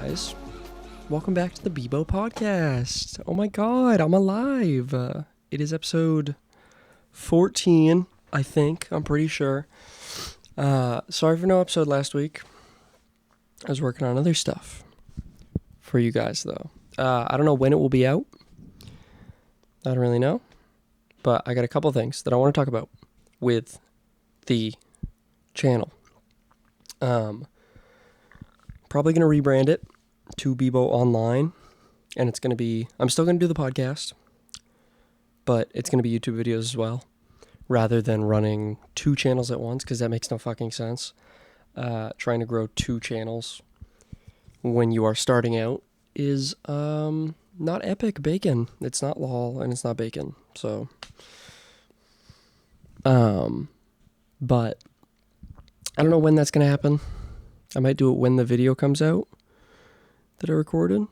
guys. Welcome back to the Bibo podcast. Oh my god, I'm alive. It is episode 14, I think. I'm pretty sure. Sorry for no episode last week. I was working on other stuff for you guys, though. I don't know when it will be out. I don't really know. But I got a couple things that I want to talk about with the channel. Probably going to rebrand it to Bibo Online, and it's going to be, I'm still going to do the podcast, but it's going to be YouTube videos as well, rather than running two channels at once, because that makes no fucking sense. Trying to grow two channels when you are starting out is not epic bacon. It's not lol, and it's not bacon, so, but I don't know when that's going to happen. I might do it when the video comes out that I recorded.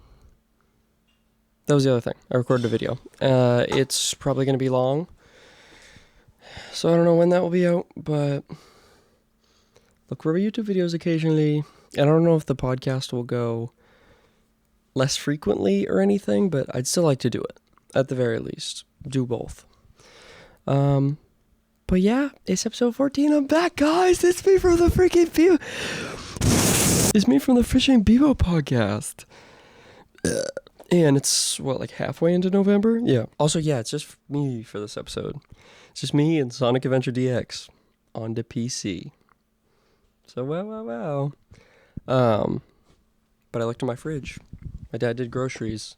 That was the other thing. I recorded a video. It's probably going to be long, so I don't know when that will be out, but look for YouTube videos occasionally. I don't know if the podcast will go less frequently or anything, but I'd still like to do it, at the very least. Do both. But yeah, it's episode 14. I'm back, guys. It's me from the freaking Bibo. It's me from the Fishing Bibo podcast. And it's, like halfway into November? Yeah. Also, yeah, it's just me for this episode. It's just me and Sonic Adventure DX on the PC. So, wow. But I looked in my fridge. My dad did groceries.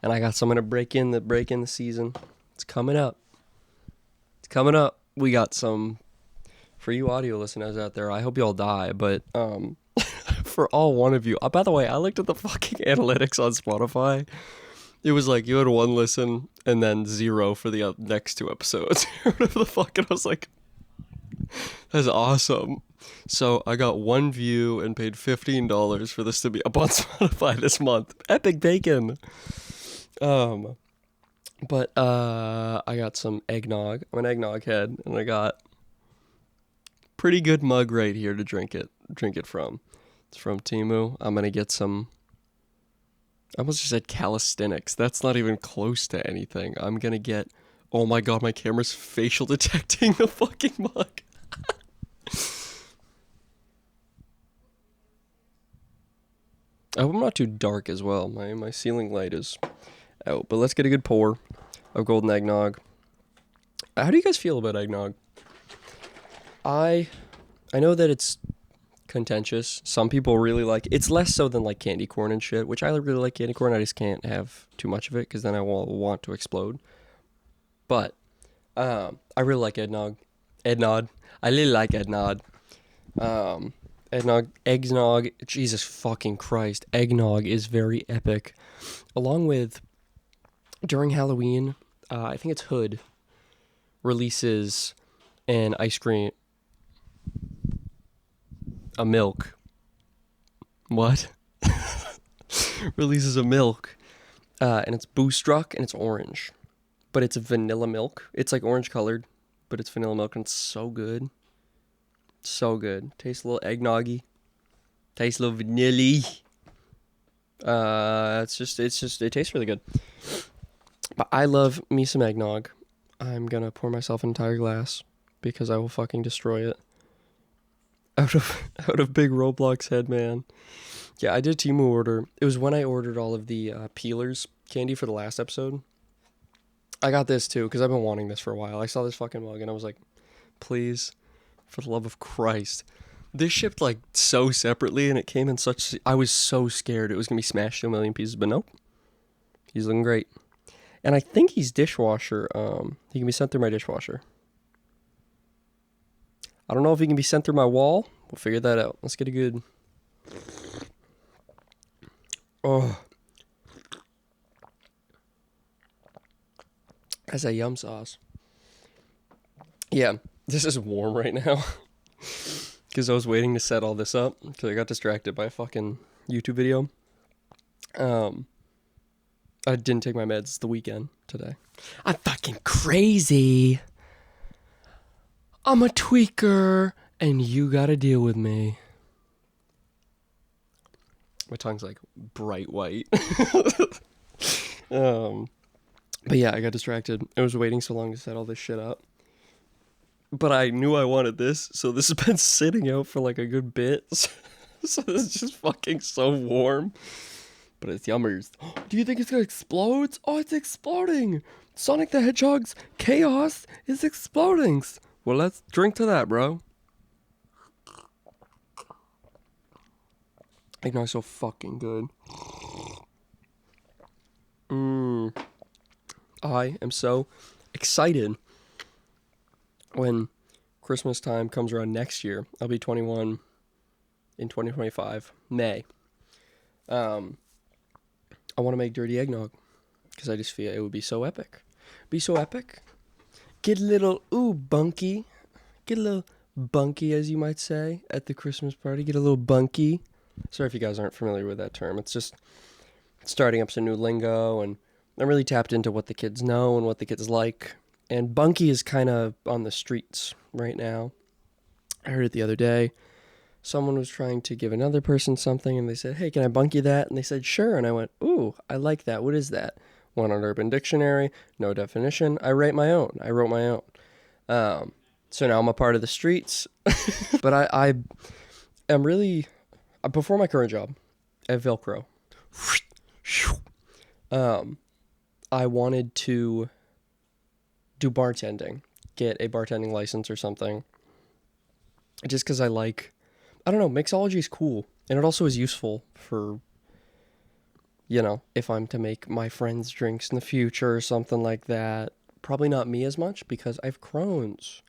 And I got someone to break in the season. It's coming up. We got some, for you audio listeners out there, I hope you all die, but for all one of you, by the way, I looked at the fucking analytics on Spotify. It was like you had one listen and then 0 for the next 2 episodes. Whatever the fuck, and I was like, that's awesome. So I got 1 view and paid $15 for this to be up on Spotify this month. Epic bacon. But I got some eggnog. I'm an eggnog head, and I got pretty good mug right here to drink it from. It's from Temu. I'm gonna get some. I almost just said calisthenics. That's not even close to anything. I'm gonna get. Oh my god, my camera's facial detecting the fucking mug. I hope I'm not too dark as well. My ceiling light is out. But let's get a good pour of golden eggnog. How do you guys feel about eggnog? I know that it's contentious. Some people really like it. It's less so than like candy corn and shit, which I really like candy corn. I just can't have too much of it because then I will want to explode. But I really like eggnog. I really like eggnog. Eggnog. Jesus fucking Christ. Eggnog is very epic. Along with, during Halloween, I think it's Hood releases an ice cream, a milk. What? Releases a milk, and it's Boostruck, and it's orange, but it's vanilla milk. It's like orange colored, but it's vanilla milk, and it's so good. So good. Tastes a little eggnoggy. Tastes a little vanilla. It tastes really good. But I love me some eggnog. I'm gonna pour myself an entire glass because I will fucking destroy it. Out of big Roblox head, man. Yeah, I did a Temu order. It was when I ordered all of the peelers candy for the last episode. I got this too because I've been wanting this for a while. I saw this fucking mug and I was like, please, for the love of Christ. This shipped like so separately and it came in such... I was so scared it was going to be smashed to a million pieces, but nope. He's looking great. And I think he's dishwasher. He can be sent through my dishwasher. I don't know if he can be sent through my wall. We'll figure that out. Let's get a good... Oh. That's a yum sauce. Yeah, this is warm right now. Because I was waiting to set all this up. Because I got distracted by a fucking YouTube video. I didn't take my meds the weekend today. I'm fucking crazy. I'm a tweaker, and you gotta deal with me. My tongue's like bright white. But yeah, I got distracted. I was waiting so long to set all this shit up. But I knew I wanted this, so this has been sitting out for like a good bit. So this is just fucking so warm. But it's yummers. Do you think it's gonna explode? Oh, it's exploding! Sonic the Hedgehog's chaos is exploding! Well, let's drink to that, bro. Eggnog's so fucking good. I am so excited when Christmas time comes around next year. I'll be 21 in 2025, May. I want to make dirty eggnog because I just feel it would be so epic. Be so epic. Get a little, bunky. Get a little bunky, as you might say, at the Christmas party. Get a little bunky. Sorry if you guys aren't familiar with that term. It's just starting up some new lingo, and I'm really tapped into what the kids know and what the kids like. And bunky is kind of on the streets right now. I heard it the other day. Someone was trying to give another person something, and they said, hey, can I bunky that? And they said, sure. And I went, ooh, I like that. What is that? Went on Urban Dictionary, no definition. I wrote my own. So now I'm a part of the streets. But I am really, before my current job at Velcro, I wanted to do bartending, get a bartending license or something. Just because I don't know, mixology is cool. And it also is useful for, if I'm to make my friends drinks in the future or something like that. Probably not me as much because I have Crohn's.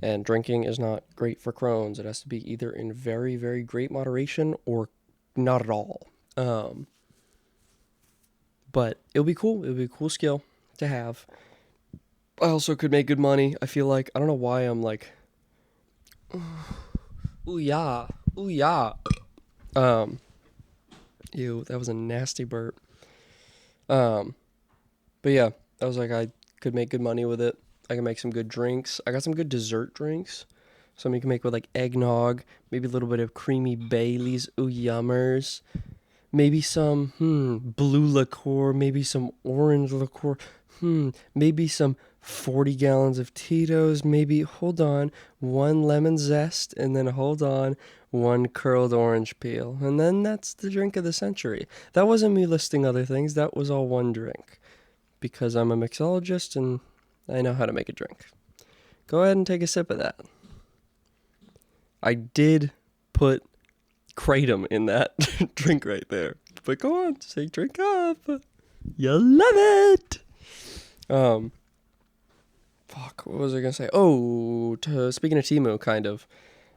And drinking is not great for Crohn's. It has to be either in very, very great moderation or not at all. But it'll be cool. It'll be a cool skill to have. I also could make good money. I feel like, I don't know why I'm like, ooh yeah. Ew, that was a nasty burp. But yeah, I was like, I could make good money with it. I can make some good drinks. I got some good dessert drinks. Some you can make with like eggnog, maybe a little bit of creamy Baileys, ooh yummers. Maybe some, blue liqueur, maybe some orange liqueur, maybe some 40 gallons of Tito's, maybe, hold on, 1 lemon zest, and then hold on, 1 curled orange peel. And then that's the drink of the century. That wasn't me listing other things, that was all one drink. Because I'm a mixologist and I know how to make a drink. Go ahead and take a sip of that. I did put kratom in that drink right there. But go on, say drink up. You love it. Fuck, what was I gonna say? Oh, speaking of Temu, kind of.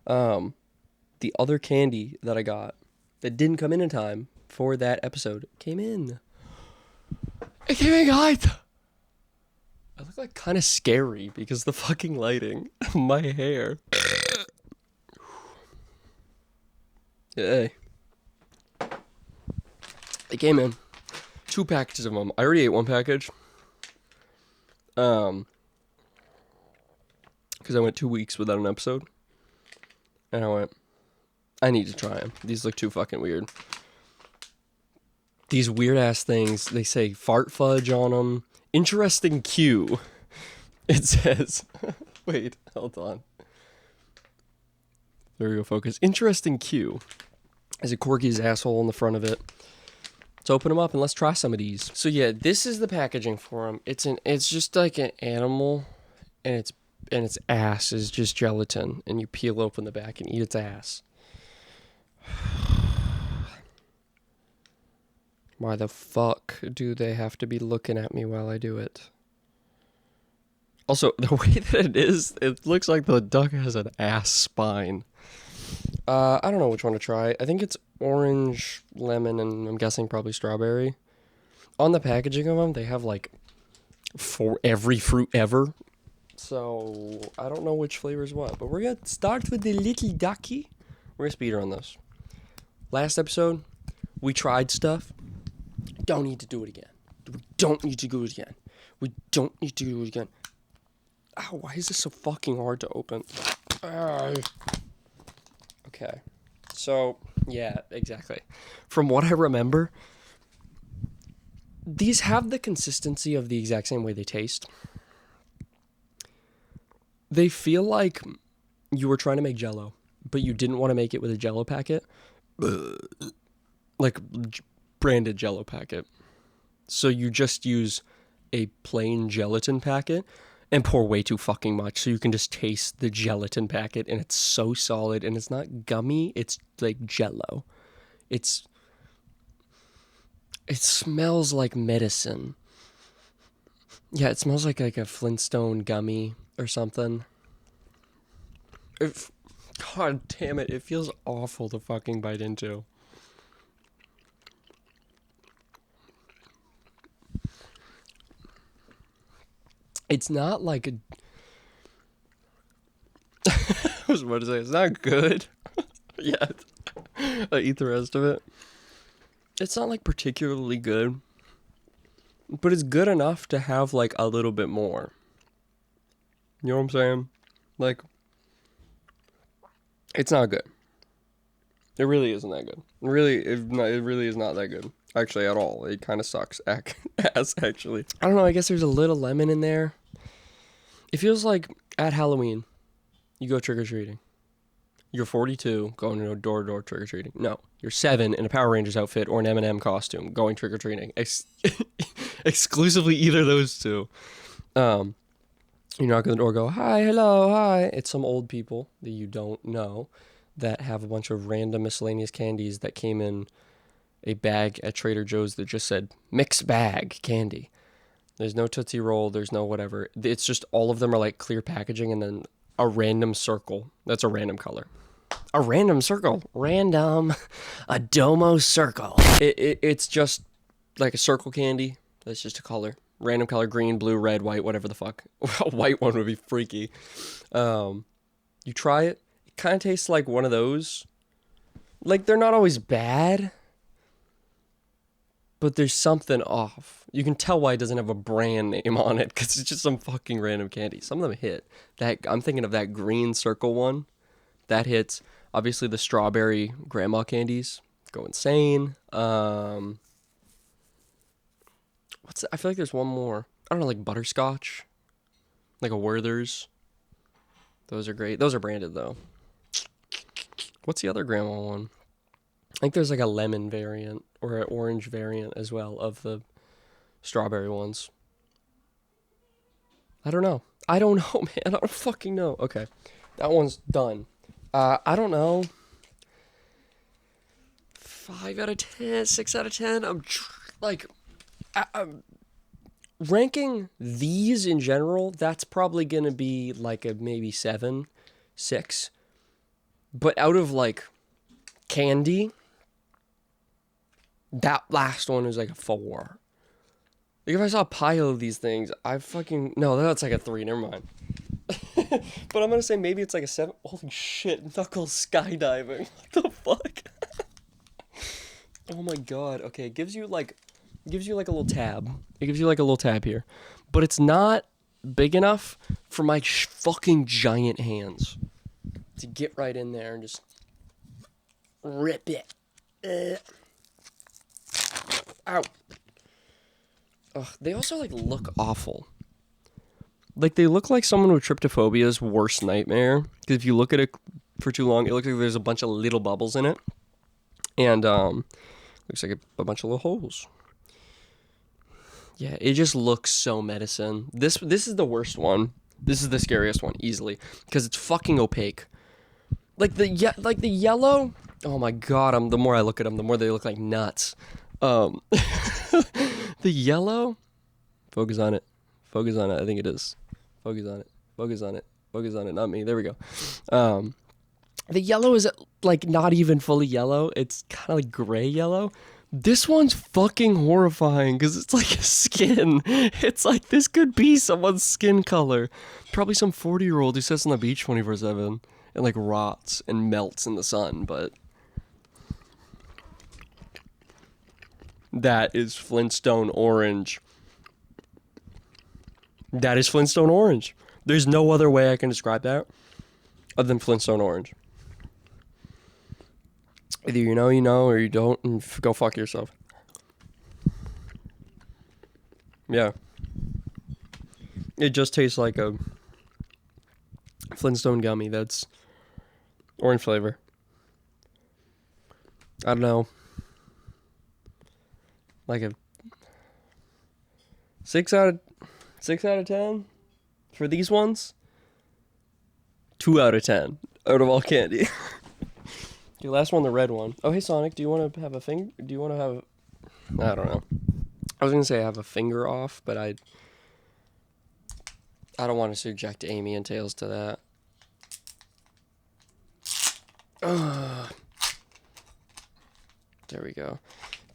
The other candy that I got that didn't come in time for that episode came in. It came in, guys. I look like kind of scary because the fucking lighting. My hair. Hey. They came in. 2 packages of them. I already ate 1 package. Because I went 2 weeks without an episode. And I went, I need to try them. These look too fucking weird. These weird ass things. They say fart fudge on them. Interesting Q. It says. Wait, hold on. There we go, focus. Interesting Q. There's a Corky's asshole in the front of it. Let's open them up and let's try some of these. So yeah, this is the packaging for them. It's just like an animal, and its ass is just gelatin, and you peel open the back and eat its ass. Why the fuck do they have to be looking at me while I do it? Also, the way that it is, it looks like the duck has an ass spine. I don't know which one to try. I think it's orange, lemon, and I'm guessing probably strawberry. On the packaging of them, they have like for every fruit ever. So, I don't know which flavor is what. But we're going to start with the little ducky. We're going to speedrun this. Last episode, we tried stuff. Don't need to do it again. We don't need to do it again. We don't need to do it again. Ow, why is this so fucking hard to open? Okay. So, yeah, exactly. From what I remember, these have the consistency of the exact same way they taste. They feel like you were trying to make Jell-O, but you didn't want to make it with a Jell-O packet. Like, branded Jell-O packet. So you just use a plain gelatin packet and pour way too fucking much so you can just taste the gelatin packet, and it's so solid, and it's not gummy, it's like Jell-O. It smells like medicine. Yeah, it smells like a Flintstone gummy or something. God damn it, it feels awful to fucking bite into. It's not like a... I was about to say, it's not good. Yeah, I eat the rest of it. It's not like particularly good, but it's good enough to have like a little bit more. You know what I'm saying? Like, it's not good. It really isn't that good. It really is not that good. Actually, at all. It kind of sucks. Ass, actually. I don't know. I guess there's a little lemon in there. It feels like at Halloween, you go trick-or-treating. You're 42, going to door-to-door trick-or-treating. No, you're 7 in a Power Rangers outfit or an M&M costume, going trick-or-treating. Exclusively either of those two. You knock on the door, go, hi, hello, hi. It's some old people that you don't know that have a bunch of random miscellaneous candies that came in a bag at Trader Joe's that just said, mixed bag candy. There's no Tootsie Roll, there's no whatever. It's just all of them are like clear packaging and then a random circle. That's a random color. A random circle. Random. A Domo circle. It's just like a circle candy. That's just a color. Random color, green, blue, red, white, whatever the fuck. A white one would be freaky. You try it. It kind of tastes like one of those. Like, they're not always bad, but there's something off. You can tell why it doesn't have a brand name on it, because it's just some fucking random candy. Some of them hit. I'm thinking of that green circle one. That hits. Obviously, the strawberry grandma candies go insane. I feel like there's one more. I don't know, like butterscotch. Like a Werther's. Those are great. Those are branded, though. What's the other grandma one? I think there's like a lemon variant or an orange variant as well of the strawberry ones. I don't know, man. I don't fucking know. Okay. That one's done. I don't know. 5 out of 10, 6 out of 10. I'm ranking these in general, that's probably going to be like a maybe 7, 6. But out of like candy, that last one is like a 4. Like if I saw a pile of these things, no, that's like a 3. Never mind. But I'm gonna say maybe it's like a 7. Holy shit! Knuckles skydiving. What the fuck? Oh my god. Okay, it gives you like a little tab. It gives you like a little tab here, but it's not big enough for my fucking giant hands to get right in there and just rip it. Ow. Ugh, they also like look awful. Like they look like someone with tryptophobia's worst nightmare. Because if you look at it for too long, it looks like there's a bunch of little bubbles in it, and looks like a bunch of little holes. Yeah, it just looks so medicine. This is the worst one. This is the scariest one easily because it's fucking opaque. Like the yellow. Oh my god! The more I look at them, the more they look like nuts. The yellow. Focus on it. Focus on it. I think it is. Focus on it. Focus on it. Focus on it. Not me. There we go. The yellow is like not even fully yellow. It's kind of like gray yellow. This one's fucking horrifying because it's like a skin. It's like this could be someone's skin color. Probably some 40-year-old who sits on the beach 24/7 and like rots and melts in the sun. But that is Flintstone orange. That is Flintstone orange. There's no other way I can describe that other than Flintstone orange. Either you know, or you don't, and go fuck yourself. Yeah. It just tastes like a Flintstone gummy that's orange flavor. I don't know. Like a 6 out of 10 for these ones. 2 out of 10 out of all candy. The last one, the red one. Oh, hey Sonic, do you want to have a finger? Do you want to have? I don't know. I was gonna say I have a finger off, but I don't want to subject Amy and Tails to that. There we go.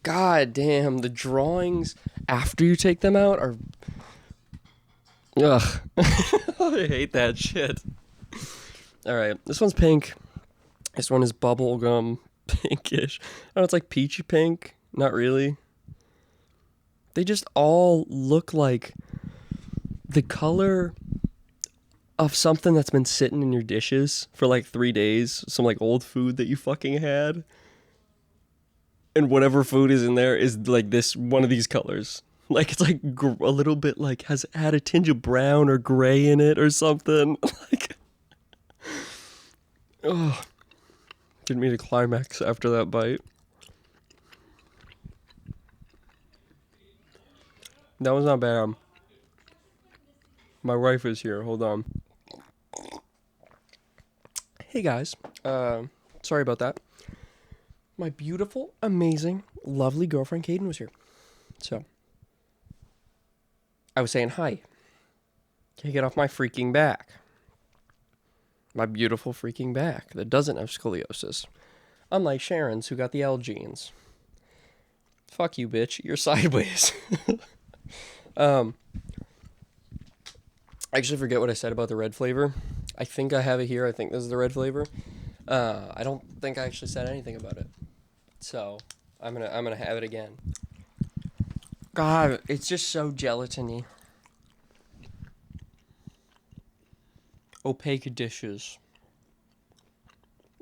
God damn, the drawings after you take them out are... Ugh. I hate that shit. Alright, this one's pink. This one is bubblegum pinkish. Oh, it's like peachy pink. Not really. They just all look like the color of something that's been sitting in your dishes for like 3 days. Some like old food that you fucking had. And whatever food is in there is like this, one of these colors. Like it's like a little bit like has had a tinge of brown or gray in it or something. Like, oh, didn't mean to climax after that bite. That was not bad. My wife is here. Hold on. Hey guys. Sorry about that. My beautiful, amazing, lovely girlfriend Caden was here. So, I was saying hi. Can't get off my freaking back. My beautiful freaking back that doesn't have scoliosis. Unlike Sharon's, who got the L genes. Fuck you, bitch. You're sideways. I actually forget what I said about the red flavor. I think I have it here. I think this is the red flavor. I don't think I actually said anything about it. So, I'm gonna have it again. God, it's just so gelatiny. Opaque dishes.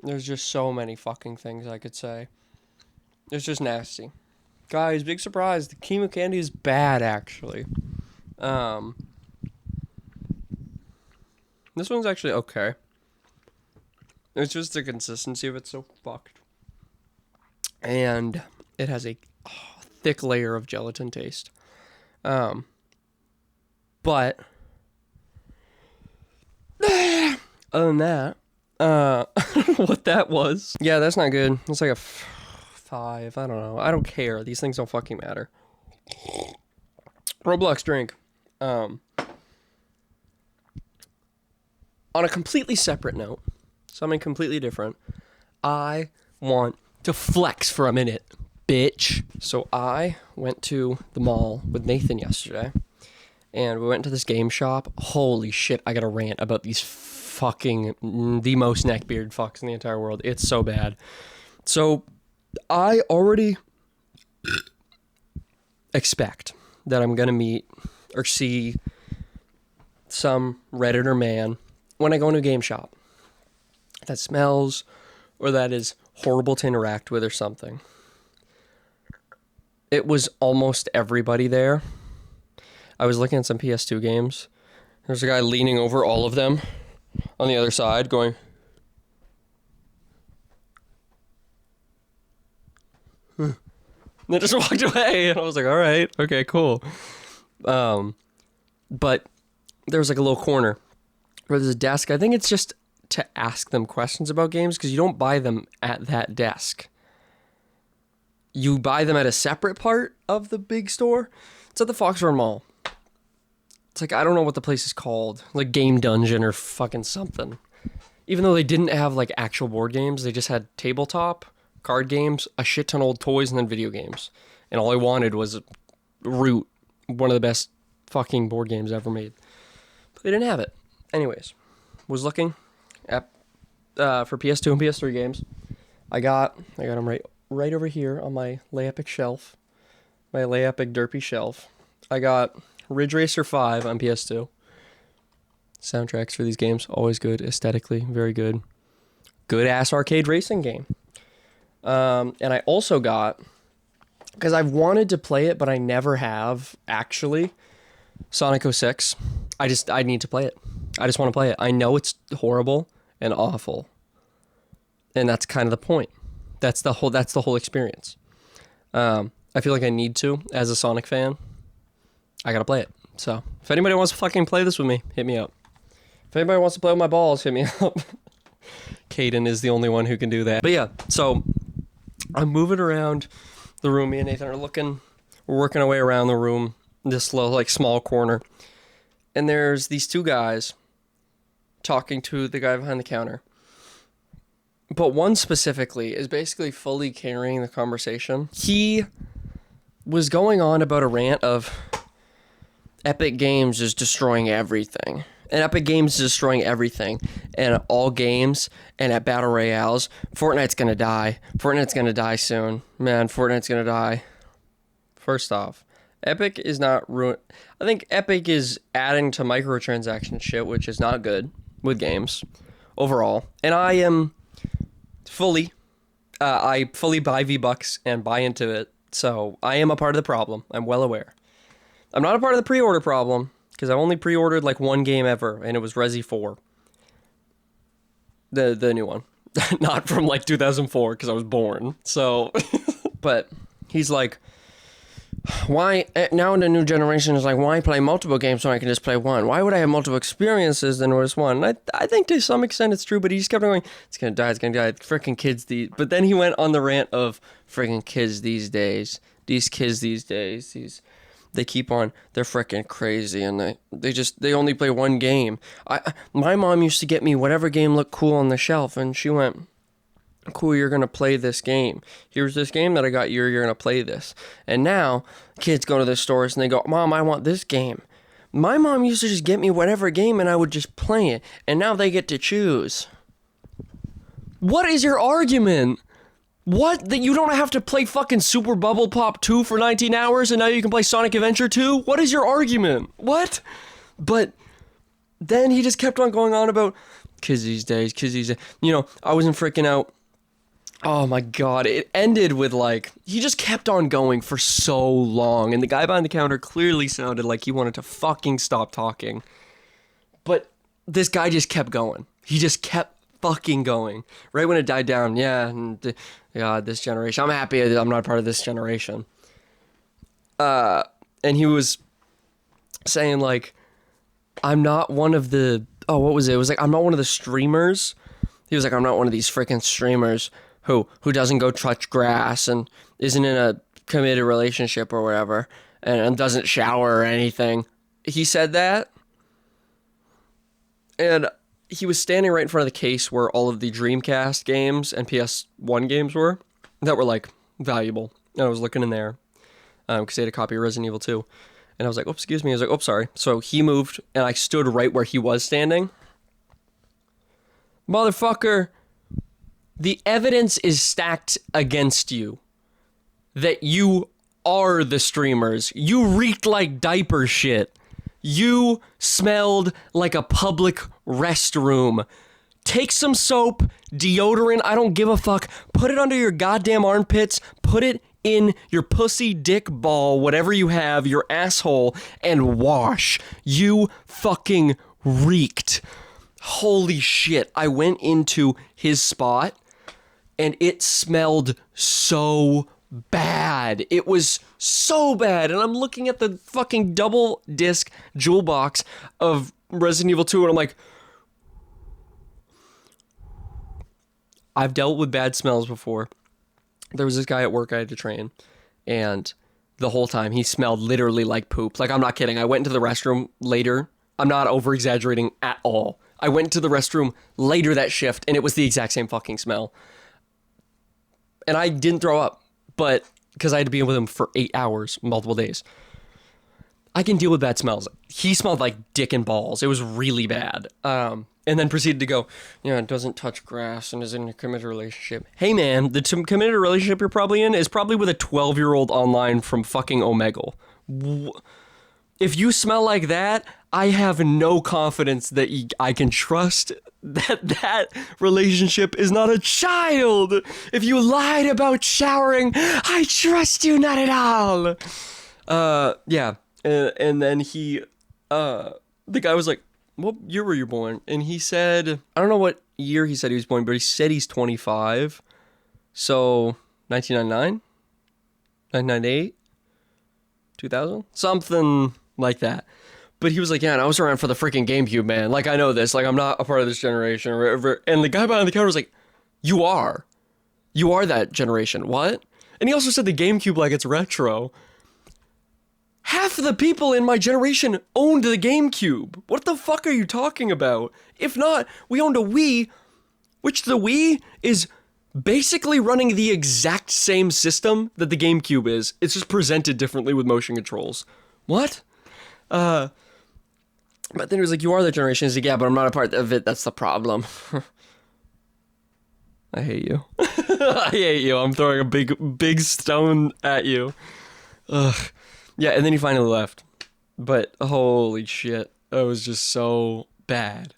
There's just so many fucking things I could say. It's just nasty. Guys, big surprise. The chemo candy is bad, actually. This one's actually okay. It's just the consistency of it's so fucked. And it has a thick layer of gelatin taste. But other than that, I don't know what that was. Yeah, that's not good. It's like a 5. I don't know. I don't care. These things don't fucking matter. Roblox drink. On a completely separate note, something completely different, I want to flex for a minute, bitch. So I went to the mall with Nathan yesterday, and we went to this game shop. Holy shit, I got a rant about these fucking, the most neckbeard fucks in the entire world. It's so bad. So I already expect that I'm gonna meet or see some Redditor man when I go into a game shop that smells or that is horrible to interact with or something. It was almost everybody there. I was looking at some PS2 games. There's a guy leaning over all of them on the other side going... And they just walked away, and I was like, all right, okay, cool. But there was like a little corner where there's a desk. I think it's just to ask them questions about games, because you don't buy them at that desk. You buy them at a separate part of the big store. It's at the Foxford Mall. It's like, I don't know what the place is called. Like Game Dungeon or fucking something. Even though they didn't have like actual board games, they just had tabletop, card games, a shit ton of old toys, and then video games. And all I wanted was Root, one of the best fucking board games ever made. But they didn't have it. Anyways, was looking at for PS2 and PS3 games. I got them right over here on my Lay-Epic shelf. My Lay-Epic derpy shelf. I got Ridge Racer 5 on PS2. Soundtracks for these games, always good, aesthetically, very good. Good-ass arcade racing game. And I also got, because I've wanted to play it, but I never have actually, Sonic 06. I need to play it. I just want to play it. I know it's horrible and awful. And that's kind of the point. That's the whole experience. I feel like I need to, as a Sonic fan. I gotta play it. So, if anybody wants to fucking play this with me, hit me up. If anybody wants to play with my balls, hit me up. Caden is the only one who can do that. But yeah, so I'm moving around the room. Me and Nathan are looking. We're working our way around the room, this little, like, small corner. And there's these two guys talking to the guy behind the counter. But one specifically is basically fully carrying the conversation. He was going on about a rant of Epic Games is destroying everything. And Epic Games is destroying everything. And all games and at Battle Royales, Fortnite's gonna die. Fortnite's gonna die soon. Man, Fortnite's gonna die. First off, Epic is not I think Epic is adding to microtransaction shit, which is not good with games overall. And I am I fully buy V-Bucks and buy into it. So I am a part of the problem. I'm well aware. I'm not a part of the pre-order problem because I've only pre-ordered like one game ever, and it was Resi 4. The new one. Not from like 2004 because I was born. So, but he's like, why, now in the new generation is like, why play multiple games when I can just play one? Why would I have multiple experiences than just one? And I think to some extent it's true, but he just kept going, it's gonna die, freaking kids but then he went on the rant of freaking kids these days, they keep on, they're freaking crazy, and they only play one game. My mom used to get me whatever game looked cool on the shelf, and she went, cool, you're gonna play this game. Here's this game that I got you, you're gonna play this. And now kids go to the stores and they go, Mom, I want this game. My mom used to just get me whatever game and I would just play it, and now they get to choose. What is your argument? What? That you don't have to play fucking Super Bubble Pop 2 for 19 hours and now you can play Sonic Adventure 2? What is your argument? What? But then he just kept on going on about kids these days. You know, I wasn't freaking out. Oh my God, it ended with like, he just kept on going for so long, and the guy behind the counter clearly sounded like he wanted to fucking stop talking. But this guy just kept going. He just kept fucking going. Right when it died down, this generation, I'm happy I'm not part of this generation. And he was saying like, I'm not one of the, what was it? It was like, I'm not one of the streamers. He was like, I'm not one of these freaking streamers who doesn't go touch grass and isn't in a committed relationship or whatever and doesn't shower or anything. He said that. And he was standing right in front of the case where all of the Dreamcast games and PS1 games were that were like valuable. And I was looking in there because they had a copy of Resident Evil 2. And I was like, oh, excuse me. I was like, oh, sorry. So he moved and I stood right where he was standing. Motherfucker, the evidence is stacked against you that you are the streamers. You reeked like diaper shit. You smelled like a public restroom. Take some soap, deodorant, I don't give a fuck. Put it under your goddamn armpits. Put it in your pussy, dick, ball, whatever you have, your asshole, and wash. You fucking reeked. Holy shit. I went into his spot and it smelled so bad. It was so bad. And I'm looking at the fucking double disc jewel box of Resident Evil 2 and I'm like, I've dealt with bad smells before. There was this guy at work I had to train, and the whole time he smelled literally like poop. Like, I'm not kidding. I went into the restroom later. I'm not over exaggerating at all. I went to the restroom later that shift and it was the exact same fucking smell. And I didn't throw up, but because I had to be with him for 8 hours, multiple days. I can deal with bad smells. He smelled like dick and balls. It was really bad. And then proceeded to go, it doesn't touch grass and is in a committed relationship. Hey man, the committed relationship you're probably in is probably with a 12-year-old online from fucking Omegle. If you smell like that, I have no confidence that I can trust that relationship is not a child. If you lied about showering, I trust you not at all. Yeah. And then the guy was like, what year were you born? And he said, I don't know what year he said he was born, but he said he's 25. So 1999, 1998, 2000, something like that. But he was like, yeah, and I was around for the freaking GameCube, man. Like, I know this. Like, I'm not a part of this generation or whatever. And the guy behind the counter was like, you are that generation. What? And he also said the GameCube like it's retro. Half of the people in my generation owned the GameCube. What the fuck are you talking about? If not, we owned a Wii, which the Wii is basically running the exact same system that the GameCube is. It's just presented differently with motion controls. What? But then he was like, you are that generation. He's like, yeah, but I'm not a part of it. That's the problem. I hate you. I hate you. I'm throwing a big stone at you. Ugh. Yeah, and then he finally left. But holy shit. That was just so bad.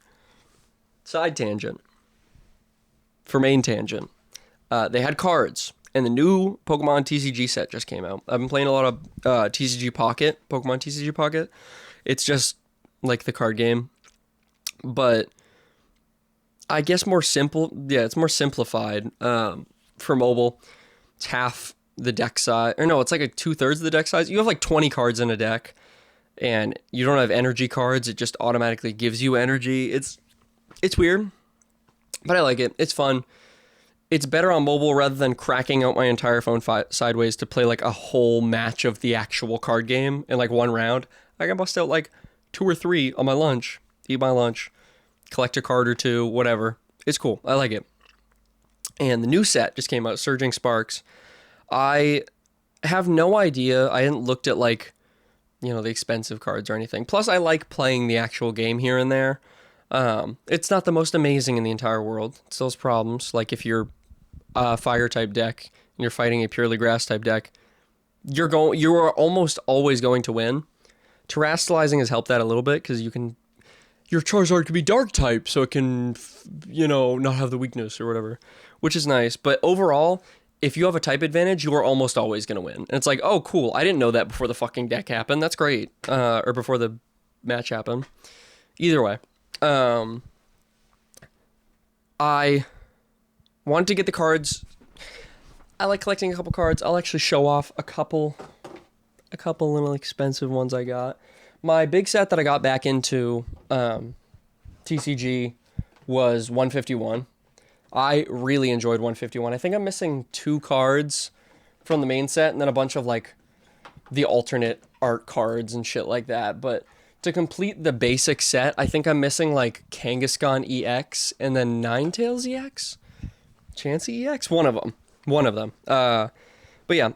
Side tangent. For main tangent. They had cards. And the new Pokemon TCG set just came out. I've been playing a lot of TCG Pocket. Pokemon TCG Pocket. It's just like the card game. But I guess more simple. Yeah, it's more simplified for mobile. It's half the deck size, or no, it's like 2/3 of the deck size. You have like 20 cards in a deck, and you don't have energy cards. It just automatically gives you energy. It's weird, but I like it. It's fun. It's better on mobile rather than cracking out my entire phone sideways to play like a whole match of the actual card game in like one round. I can bust out like 2 or 3 on my lunch, eat my lunch, collect a card or 2, whatever. It's cool. I like it. And the new set just came out, Surging Sparks. I have no idea. I hadn't looked at like, the expensive cards or anything. Plus, I like playing the actual game here and there. It's not the most amazing in the entire world. It still has problems. Like if you're a fire type deck and you're fighting a purely grass type deck, you are almost always going to win. Terastallizing has helped that a little bit because your Charizard could be dark type, so it can, not have the weakness or whatever, which is nice. But overall, if you have a type advantage, you are almost always going to win. And it's like, oh, cool. I didn't know that before the fucking deck happened. That's great. Or before the match happened. Either way. I wanted to get the cards. I like collecting a couple cards. I'll actually show off a couple little expensive ones I got. My big set that I got back into TCG was 151. I really enjoyed 151. I think I'm missing 2 cards from the main set and then a bunch of like the alternate art cards and shit like that. But to complete the basic set, I think I'm missing like Kangaskhan EX and then Ninetales EX? Chansey EX? One of them. But yeah,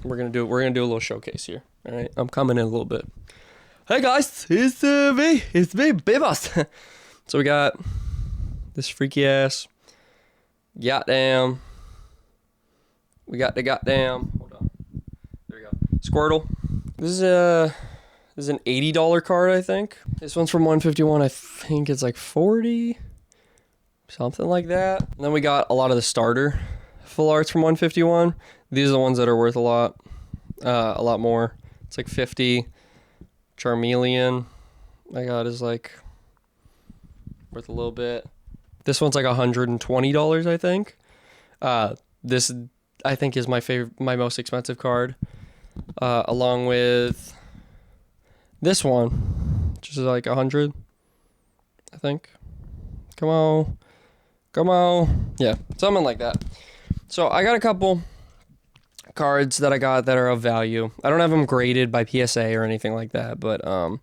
we're gonna do a little showcase here. All right, I'm coming in a little bit. Hey guys, it's me, Bibos. So we got this freaky ass. Goddamn. We got the goddamn. Hold on. There we go. Squirtle. This is an $80 card, I think. This one's from 151. I think it's like 40. Something like that. And then we got a lot of the starter full arts from 151. These are the ones that are worth a lot more. It's like 50. Charmeleon, I got is like worth a little bit. This one's like $120, I think. This I think is my most expensive card, along with this one, which is like 100, I think. Come on, yeah, something like that. So I got a couple cards that I got that are of value. I don't have them graded by PSA or anything like that, but I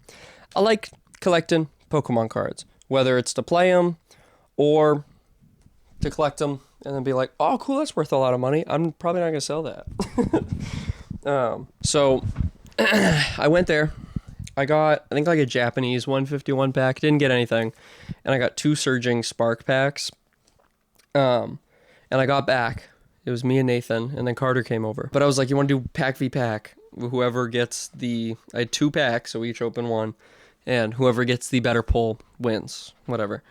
like collecting Pokemon cards, whether it's to play them or to collect them and then be like, oh, cool, that's worth a lot of money. I'm probably not going to sell that. So I went there. I got, I think, like a Japanese 151 pack. Didn't get anything. And I got 2 Surging Spark packs. And I got back. It was me and Nathan, and then Carter came over. But I was like, you want to do pack v pack? whoever gets I had 2 packs, so we each open one, and whoever gets the better pull wins, whatever.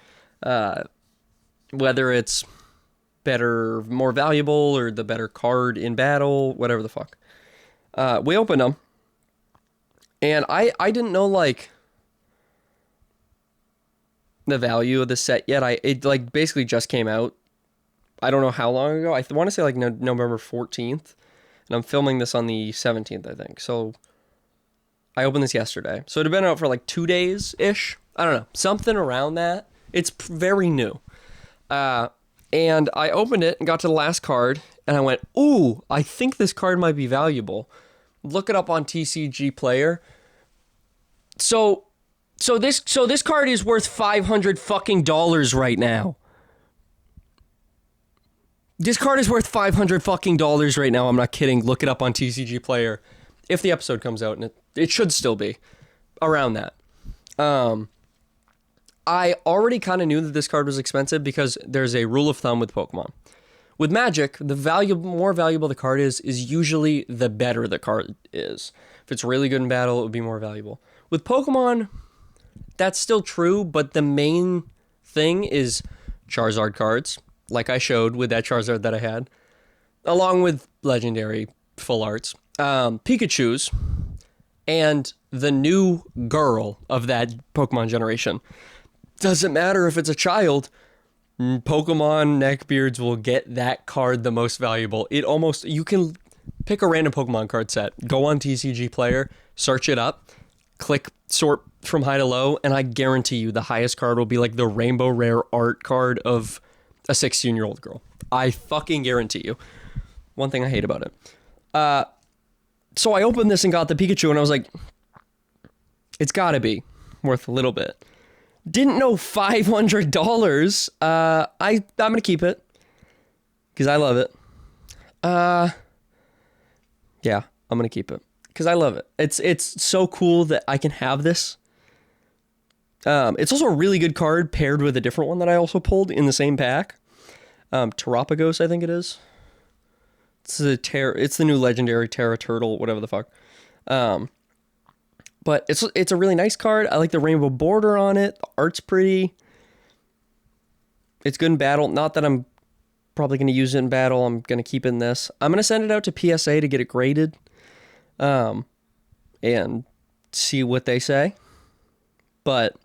Whether it's better, more valuable, or the better card in battle, whatever the fuck. We opened them, and I didn't know, like, the value of the set yet. It like basically just came out. I don't know how long ago. I want to say like November 14th, and I'm filming this on the 17th, I think. So I opened this yesterday. So it had been out for like 2 days ish. I don't know, something around that. It's very new. And I opened it and got to the last card, and I went, "Ooh, I think this card might be valuable." Look it up on TCG Player. So this card is worth $500 fucking dollars right now. This card is worth $500 fucking dollars right now. I'm not kidding. Look it up on TCG Player. If the episode comes out, and it should still be around that. I already kind of knew that this card was expensive because there's a rule of thumb with Pokemon. With Magic, the more valuable the card is usually the better the card is. If it's really good in battle, it would be more valuable. With Pokemon, that's still true, but the main thing is Charizard cards, like I showed with that Charizard that I had, along with legendary full arts, Pikachus, and the new girl of that Pokemon generation. Doesn't matter if it's a child, Pokemon neckbeards will get that card the most valuable. You can pick a random Pokemon card set, go on TCG Player, search it up, click sort from high to low, and I guarantee you the highest card will be like the rainbow rare art card of a 16-year-old girl. I fucking guarantee you. One thing I hate about it. So I opened this and got the Pikachu, and I was like, it's gotta be worth a little bit. Didn't know $500. I'm gonna keep it because I love it. Yeah, I'm gonna keep it because I love it. It's so cool that I can have this. It's also a really good card paired with a different one that I also pulled in the same pack. Terapagos, I think it is. It's the new legendary Terra Turtle, whatever the fuck. But it's a really nice card. I like the rainbow border on it. The art's pretty. It's good in battle. Not that I'm probably going to use it in battle. I'm going to keep it in this. I'm going to send it out to PSA to get it graded. And see what they say. But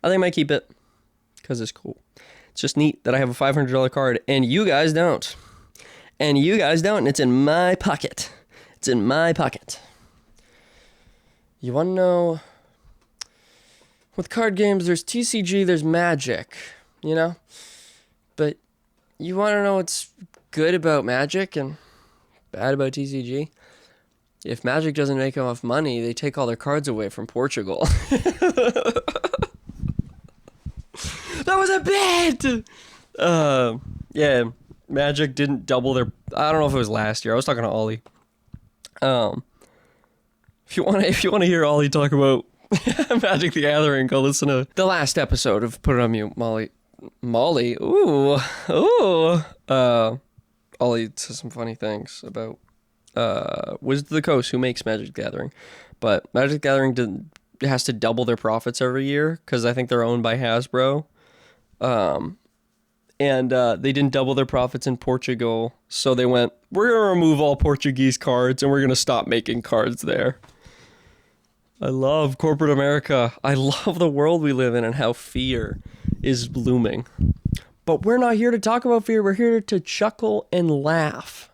I think I might keep it because it's cool. It's just neat that I have a $500 card and you guys don't. And it's in my pocket. It's in my pocket. You want to know, with card games, there's TCG, there's Magic, you know? But you want to know what's good about Magic and bad about TCG? If Magic doesn't make enough money, they take all their cards away from Portugal. That was a bit! Yeah, Magic didn't double their... I don't know if it was last year. I was talking to Ollie. If you want to hear Ollie talk about Magic the Gathering, go listen to the last episode of Put It On Mute, Molly. Ooh. Ollie says some funny things about Wizards of the Coast, who makes Magic the Gathering. But Magic the Gathering has to double their profits every year because I think they're owned by Hasbro. And they didn't double their profits in Portugal, so they went, we're going to remove all Portuguese cards and we're going to stop making cards there. I love corporate America. I love the world we live in and how fear is looming. But we're not here to talk about fear. We're here to chuckle and laugh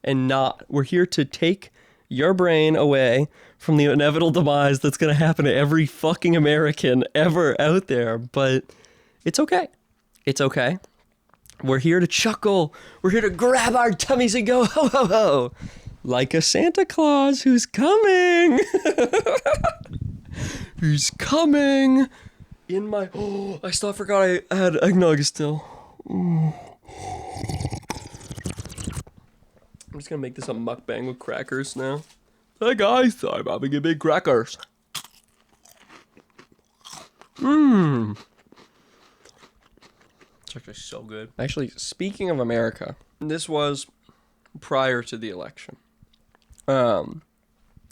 and not. We're here to take your brain away from the inevitable demise that's going to happen to every fucking American ever out there. But it's okay. It's okay. We're here to chuckle. We're here to grab our tummies and go, ho, ho, ho. Like a Santa Claus who's coming. He's coming. In my... Oh, I still forgot I had eggnog still. I'm just going to make this a mukbang with crackers now. Hey guys, I'm having a big crackers. It's actually so good. Actually, speaking of America, this was prior to the election.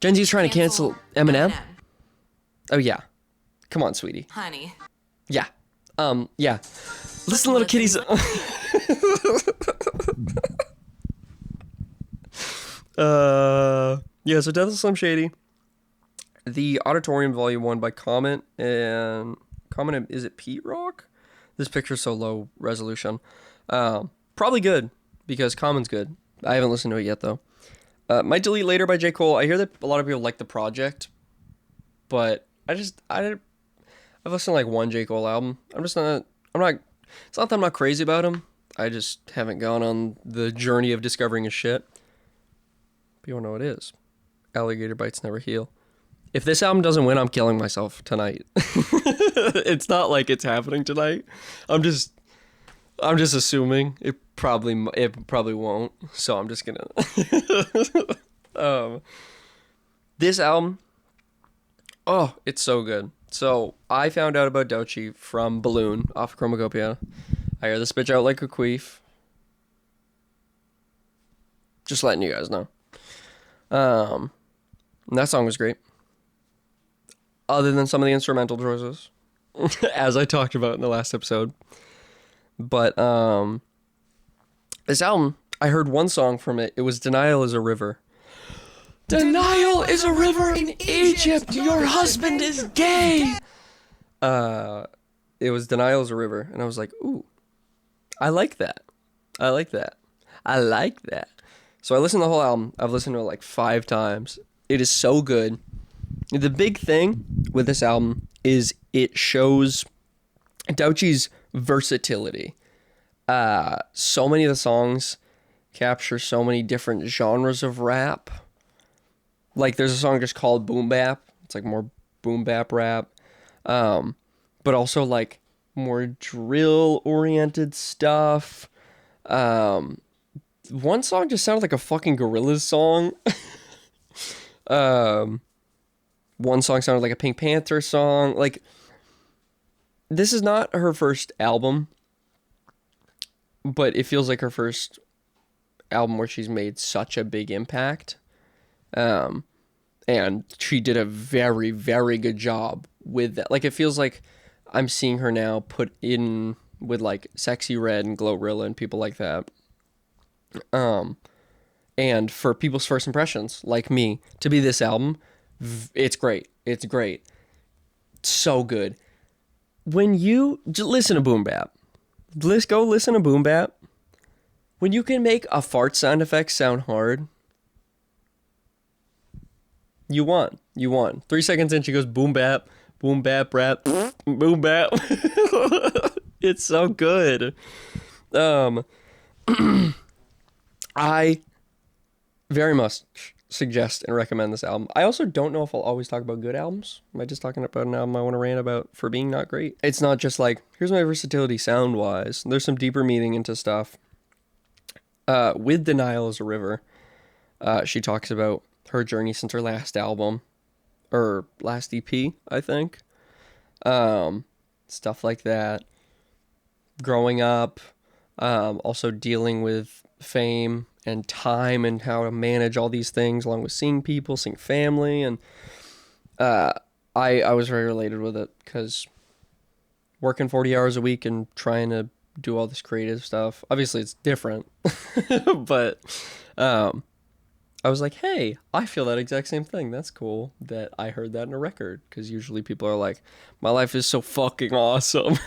Gen Z's trying to cancel Eminem? Oh, yeah. Come on, sweetie. Honey. Yeah. Yeah. Listen, little kitties. Yeah, so Death of Slim Shady. The Auditorium Volume 1 by Comet, is it Pete Rock? This picture's so low resolution. Probably good, because Common's good. I haven't listened to it yet, though. Might Delete Later by J. Cole. I hear that a lot of people like the project, but I've listened to like one J. Cole album. It's not that I'm not crazy about him. I just haven't gone on the journey of discovering his shit. But you don't know what it is. Alligator Bites Never Heal. If this album doesn't win, I'm killing myself tonight. It's not like it's happening tonight. I'm just assuming it probably won't. So I'm just gonna. This album, oh, it's so good. So I found out about Doechii from Balloon off Chromacopia. I hear this bitch out like a queef. Just letting you guys know. And that song was great. Other than some of the instrumental choices, as I talked about in the last episode. But this album, I heard one song from it. It was Denial is a River. Denial is a river in Egypt. Your husband is gay. It was Denial is a River. And I was like, ooh, I like that. I like that. So I listened to the whole album. I've listened to it like 5 times. It is so good. The big thing with this album is it shows Doechii's versatility. So many of the songs capture so many different genres of rap. Like there's a song just called Boom Bap. It's like more boom bap rap. But also like more drill oriented stuff. One song just sounded like a fucking Gorillaz song. One song sounded like a Pink Panther song. Like, this is not her first album, but it feels like her first album where she's made such a big impact. And she did a very, very good job with that. Like, it feels like I'm seeing her now put in with, like, Sexy Red and Glorilla and people like that. And for people's first impressions, like me, to be this album, it's great. It's great. So good. When you just listen to Boom Bap, let's go listen to Boom Bap. When you can make a fart sound effect sound hard, you won. 3 seconds in, she goes boom bap, rap, boom bap. It's so good. I very much suggest and recommend this album. I also don't know if I'll always talk about good albums. Am I just talking about an album I want to rant about for being not great? It's not just like, here's my versatility sound-wise. There's some deeper meaning into stuff. With Denial is a River, she talks about her journey since her last album, or last EP, I think. Stuff like that. Growing up, also dealing with fame and time and how to manage all these things along with seeing people, seeing family. And I was very related with it because working 40 hours a week and trying to do all this creative stuff, obviously it's different, but I was like, hey, I feel that exact same thing. That's cool that I heard that in a record, because usually people are like, my life is so fucking awesome.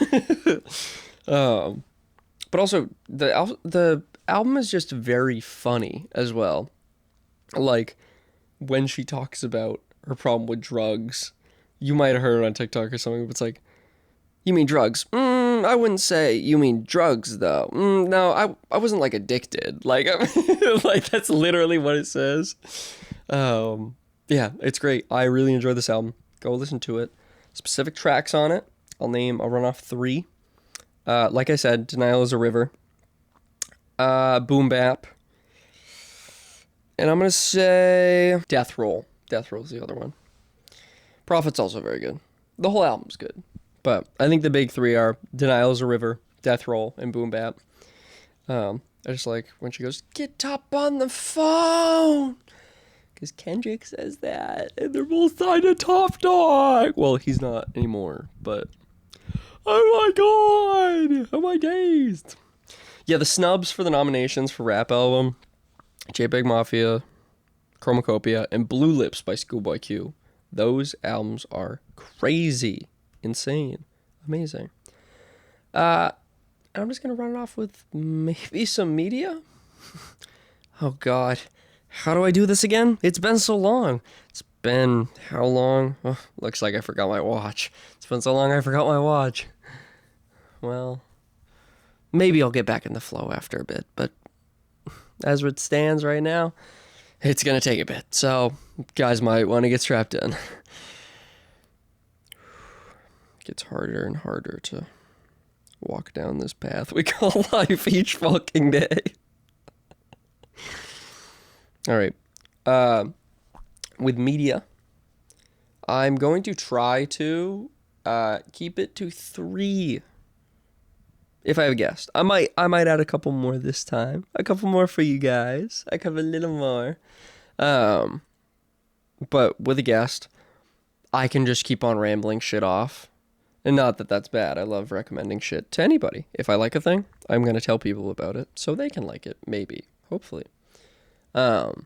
But also the album is just very funny as well. Like when she talks about her problem with drugs, you might have heard it on TikTok or something, but it's like, you mean drugs? I wouldn't say you mean drugs though. No, I wasn't like addicted. Like, like that's literally what it says. Yeah, it's great. I really enjoyed this album. Go listen to it. Specific tracks on it. I'll run off 3. Like I said, Denial is a River. Boom Bap. And I'm going to say Death Roll. Death Roll is the other one. Prophet's also very good. The whole album's good. But I think the big 3 are Denial is a River, Death Roll, and Boom Bap. I just like when she goes, get up on the phone. Because Kendrick says that. And they're both signed to Top Dog. Well, he's not anymore, but... Oh my god! Oh my days! Yeah, the snubs for the nominations for Rap Album, JPEG Mafia, Chromacopia, and Blue Lips by Schoolboy Q. Those albums are crazy, insane, amazing. I'm just going to run it off with maybe some media. Oh god, how do I do this again? It's been so long. It's been how long? Oh, looks like I forgot my watch. It's been so long I forgot my watch. Well, maybe I'll get back in the flow after a bit, but as it stands right now, it's going to take a bit. So, guys might want to get strapped in. It gets harder and harder to walk down this path we call life each fucking day. All right. With media, I'm going to try to keep it to 3. If I have a guest, I might add a couple more this time. A couple more for you guys. I cover a little more. But with a guest, I can just keep on rambling shit off. And not that that's bad. I love recommending shit to anybody. If I like a thing, I'm going to tell people about it so they can like it. Maybe. Hopefully. But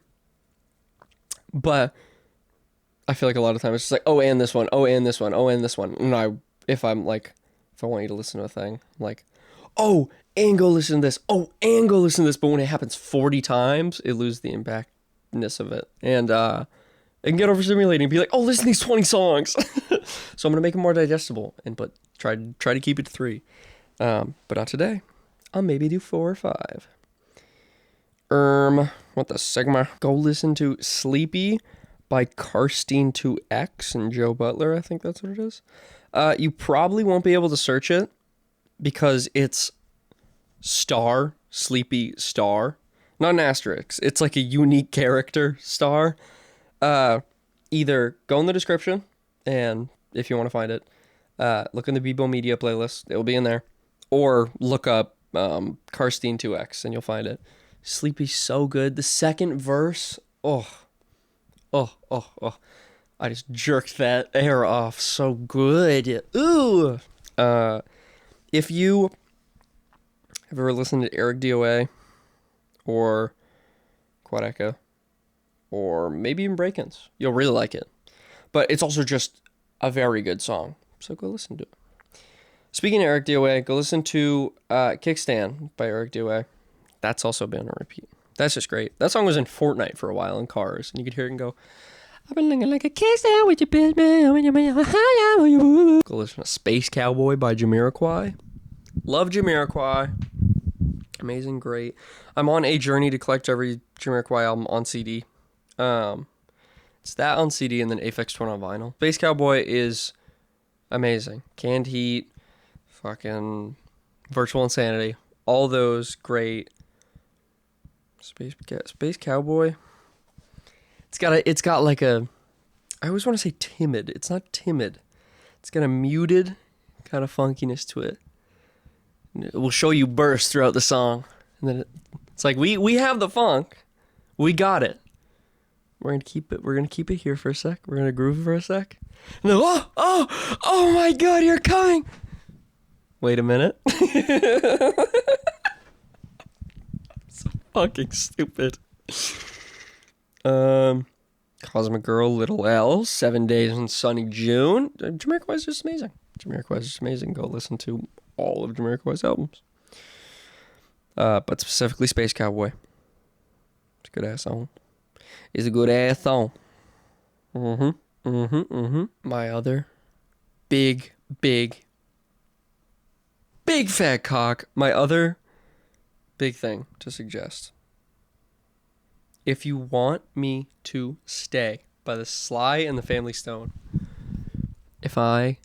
I feel like a lot of times it's just like, oh, and this one, oh, and this one, oh, and this one. And if I want you to listen to a thing, I'm like, oh, and go listen to this. Oh, and go listen to this. But when it happens 40 times, it loses the impactness of it. And it can get overstimulating and be like, oh, listen to these 20 songs. So I'm going to make it more digestible but try to keep it to 3. But not today. I'll maybe do 4 or 5. What the Sigma? Go listen to Sleepy by Karstein2X and Joe Butler. I think that's what it is. You probably won't be able to search it because it's Sleepy Star, not an asterisk. It's like a unique character star. Either go in the description and if you want to find it, look in the Bibo Media playlist. It will be in there. Or look up Karstein2X and you'll find it. Sleepy's so good. The second verse, oh. I just jerked that air off so good. Ooh. If you have ever listened to Eric DOA or Quadeca or maybe even Break-Ins, you'll really like it. But it's also just a very good song. So go listen to it. Speaking of Eric DOA, go listen to Kickstand by Eric DOA. That's also been on repeat. That's just great. That song was in Fortnite for a while in cars, and you could hear it and go, I've been looking like a kickstand with your bitch, man. Go listen to Space Cowboy by Jamiroquai. Love Jamiroquai. Amazing, great. I'm on a journey to collect every Jamiroquai album on CD. It's that on CD and then Aphex Twin on vinyl. Space Cowboy is amazing. Canned Heat, fucking Virtual Insanity, all those great. Space Cowboy. It's got like a, I always want to say timid. It's not timid. It's got a muted kind of funkiness to it. And it will show you burst throughout the song. And then it's like, we have the funk. We got it. We're going to keep it here for a sec. We're going to groove for a sec. And then, oh my God, you're coming. Wait a minute. So fucking stupid. Cosmic Girl, Little L, 7 Days in Sunny June. Jamiroquai is just amazing. Jamiroquai is just amazing. Go listen to all of Jamiroquai's albums. But specifically Space Cowboy. It's a good ass song. It's a good ass song. My other big fat cock. My other big thing to suggest. If you want me to stay by the Sly and the Family Stone, if I am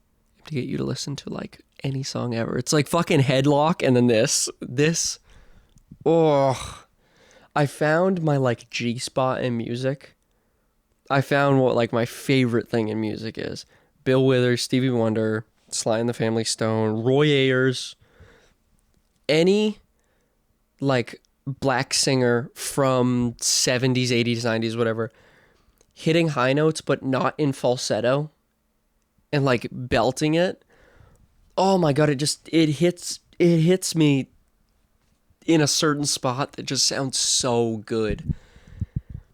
to get you to listen to like any song ever, it's like fucking Headlock and then this, I found my like G spot in music. I found what like my favorite thing in music is. Bill Withers, Stevie Wonder, Sly and the Family Stone, Roy Ayers, any like black singer from 70s, 80s, 90s, whatever. hitting high notes but not in falsetto and like belting it. Oh my god, it hits me in a certain spot that just sounds so good.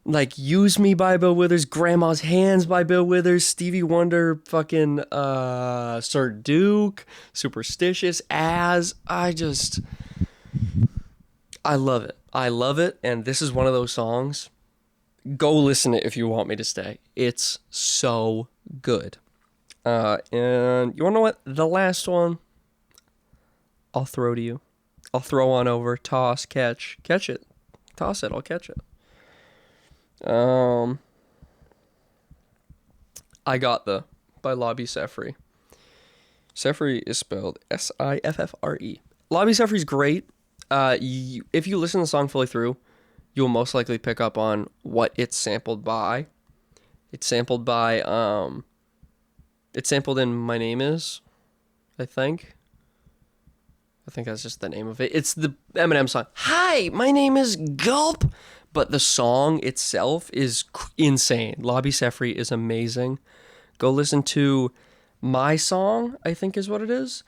Like Use Me by Bill Withers, Grandma's Hands by Bill Withers, Stevie Wonder, fucking Sir Duke, Superstitious, I love it. I love it, and this is one of those songs. Go listen it if you want me to stay. It's so good. And you wanna know what? The last one I'll throw to you. I'll throw on over, toss, catch it. Toss it, I'll catch it. I Got the by Lobby Sefri. Sefri is spelled Siffre. Lobby Sefri's great. If you listen to the song fully through, you'll most likely pick up on what it's sampled by. It's sampled in My Name Is, I think. I think that's just the name of it. It's the Eminem song. Hi, my name is Gulp. But the song itself is insane. Lobby Sefri is amazing. Go listen to My Song, I think is what it is.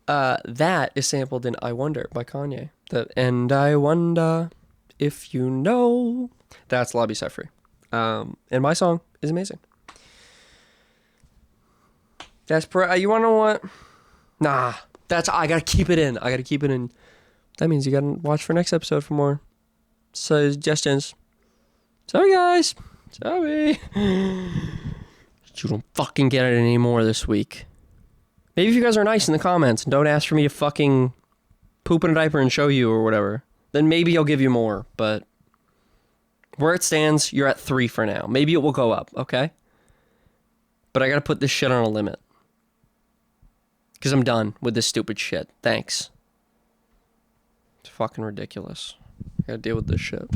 That is sampled in I Wonder by Kanye. And I wonder if you know. That's Lobby Sefri. And My Song is amazing. You want to know what? Nah. I gotta keep it in. That means you gotta watch for next episode for more suggestions. Sorry, guys. Sorry. You don't fucking get it anymore this week. Maybe if you guys are nice in the comments and don't ask for me to fucking poop in a diaper and show you or whatever, then maybe I'll give you more. But where it stands, you're at 3 for now. Maybe it will go up, okay? But I gotta put this shit on a limit. Because I'm done with this stupid shit. Thanks. It's fucking ridiculous. I gotta deal with this shit.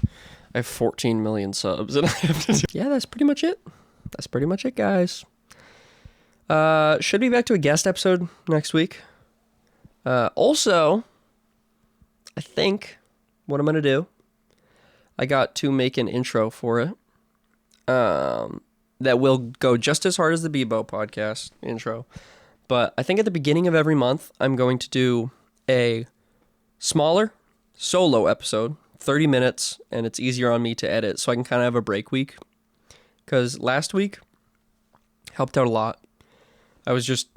I have 14 million subs and I have to... Yeah, that's pretty much it. That's pretty much it, guys. Should be back to a guest episode next week. Also, I think what I'm gonna do, I got to make an intro for it. That will go just as hard as the Bibo podcast intro. But I think at the beginning of every month, I'm going to do a smaller solo episode, 30 minutes, and it's easier on me to edit, so I can kind of have a break week. Because last week helped out a lot. I was just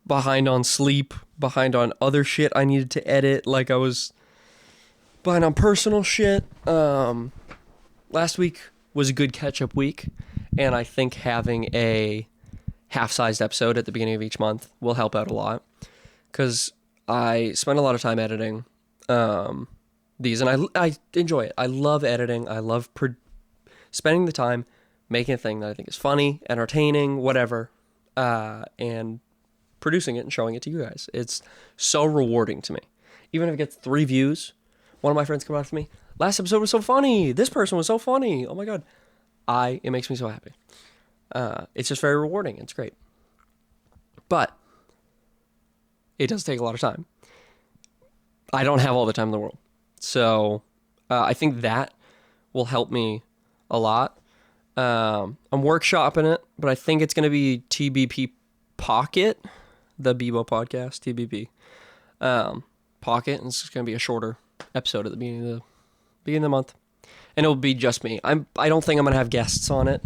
behind on sleep, behind on other shit I needed to edit, like I was behind on personal shit. Last week was a good catch-up week, and I think having a half-sized episode at the beginning of each month will help out a lot, because I spend a lot of time editing these, and I enjoy it. I love editing. I love spending the time making a thing that I think is funny, entertaining, whatever, and producing it and showing it to you guys. It's so rewarding to me. Even if it gets 3 views, one of my friends come up to me, last episode was so funny. This person was so funny. Oh my God. It makes me so happy. It's just very rewarding. It's great. But it does take a lot of time. I don't have all the time in the world. So I think that will help me a lot. I'm workshopping it, but I think it's going to be TBP Pocket, the Bibo podcast, TBP Pocket, and it's just going to be a shorter episode at the beginning of the month. And it'll be just me. I don't think I'm going to have guests on it.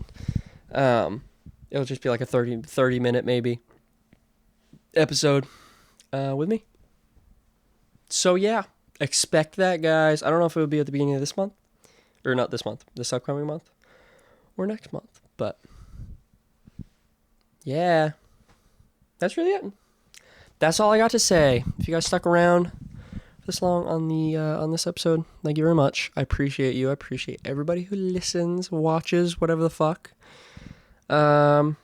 It'll just be like a 30 minute maybe episode with me. So yeah, expect that, guys. I don't know if it will be at the beginning of this month, or not this month, this upcoming month, or next month, but yeah, that's really it. That's all I got to say. If you guys stuck around this long on this episode, thank you very much. I appreciate you. I appreciate everybody who listens, watches, whatever the fuck. And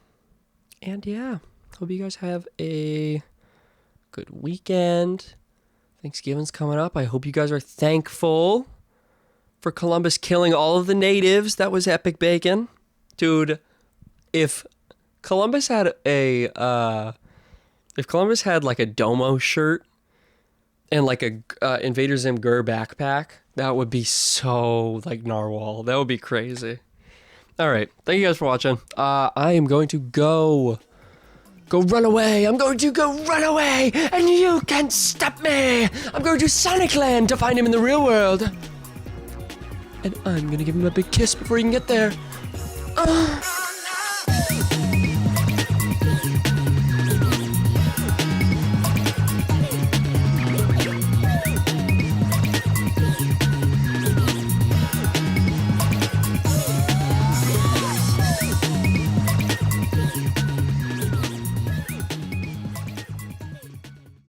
yeah, hope you guys have a good weekend. Thanksgiving's coming up. I hope you guys are thankful for Columbus killing all of the natives. That was epic bacon. Dude, if Columbus had like a Domo shirt and like a Invader Zim Gur backpack, that would be so like narwhal. That would be crazy. All right. Thank you guys for watching. I am going to go run away. I'm going to go run away, and you can't stop me. I'm going to Sonic Land to find him in the real world. And I'm gonna give him a big kiss before he can get there.